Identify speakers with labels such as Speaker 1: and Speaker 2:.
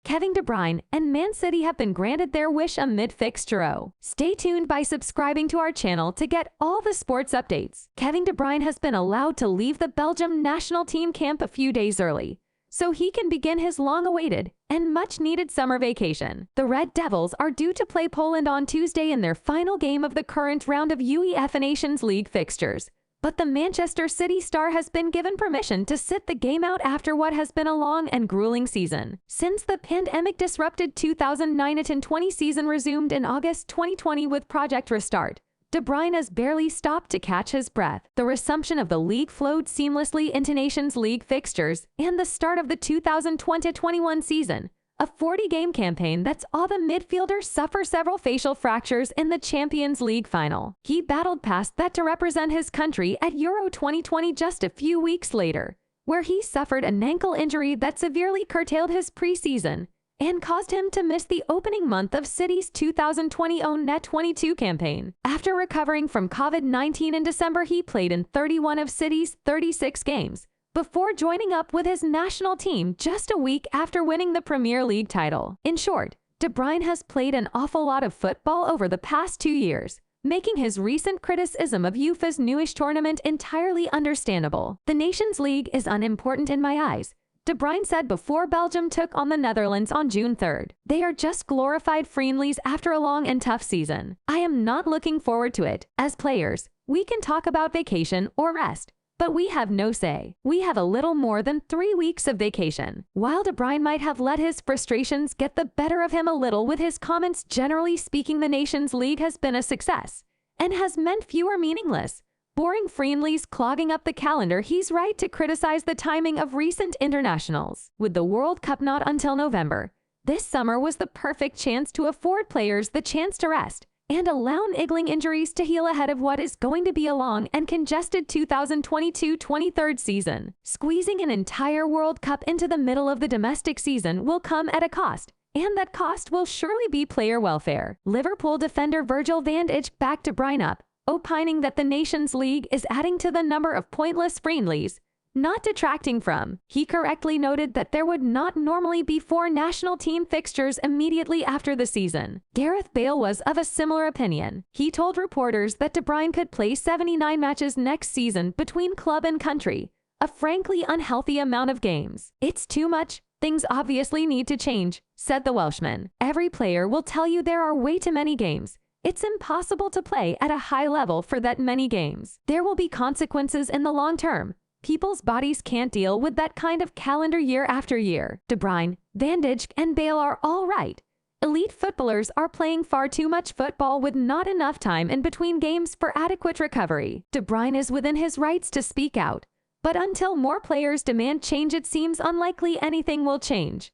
Speaker 1: Kevin de Bruyne and Man City have been granted their wish amid fixture. Stay tuned by subscribing to our channel to get all the sports updates. Kevin de Bruyne has been allowed to leave the Belgium national team camp a few days early, so he can begin his long-awaited and much-needed summer vacation. The Red Devils are due to play Poland on Tuesday in their final game of the current round of UEFA Nations League fixtures. But the Manchester City star has been given permission to sit the game out after what has been a long and grueling season. Since the pandemic-disrupted 2019-20 season resumed in August 2020 with Project Restart, De Bruyne has barely stopped to catch his breath. The resumption of the league flowed seamlessly into Nations League fixtures and the start of the 2020-21 season, a 40-game campaign that saw the midfielder suffer several facial fractures in the Champions League final. He battled past that to represent his country at Euro 2020 just a few weeks later, where he suffered an ankle injury that severely curtailed his preseason and caused him to miss the opening month of City's 2020 Net 22 campaign. After recovering from COVID-19 in December, he played in 31 of City's 36 games, before joining up with his national team just a week after winning the Premier League title. In short, De Bruyne has played an awful lot of football over the past 2 years, making his recent criticism of UEFA's newish tournament entirely understandable. "The Nations League is unimportant in my eyes," De Bruyne said before Belgium took on the Netherlands on June 3rd. "They are just glorified friendlies after a long and tough season. I am not looking forward to it. As players, we can talk about vacation or rest, but we have no say. We have a little more than 3 weeks of vacation." While De Bruyne might have let his frustrations get the better of him a little with his comments, generally speaking, the Nations League has been a success and has meant fewer meaningless, boring friendlies clogging up the calendar. He's right to criticize the timing of recent internationals. With the World Cup not until November, this summer was the perfect chance to afford players the chance to rest and allow niggling injuries to heal ahead of what is going to be a long and congested 2022-23 season. Squeezing an entire World Cup into the middle of the domestic season will come at a cost, and that cost will surely be player welfare. Liverpool defender Virgil van Dijk backed De Bruyne up, opining that the Nations League is adding to the number of pointless friendlies, not detracting from. He correctly noted that there would not normally be 4 national team fixtures immediately after the season. Gareth Bale was of a similar opinion. He told reporters that De Bruyne could play 79 matches next season between club and country, a frankly unhealthy amount of games. "It's too much. Things obviously need to change," said the Welshman. "Every player will tell you there are way too many games. It's impossible to play at a high level for that many games. There will be consequences in the long term. People's bodies can't deal with that kind of calendar year after year." De Bruyne, Van Dijk, and Bale are all right. Elite footballers are playing far too much football with not enough time in between games for adequate recovery. De Bruyne is within his rights to speak out, but until more players demand change, it seems unlikely anything will change.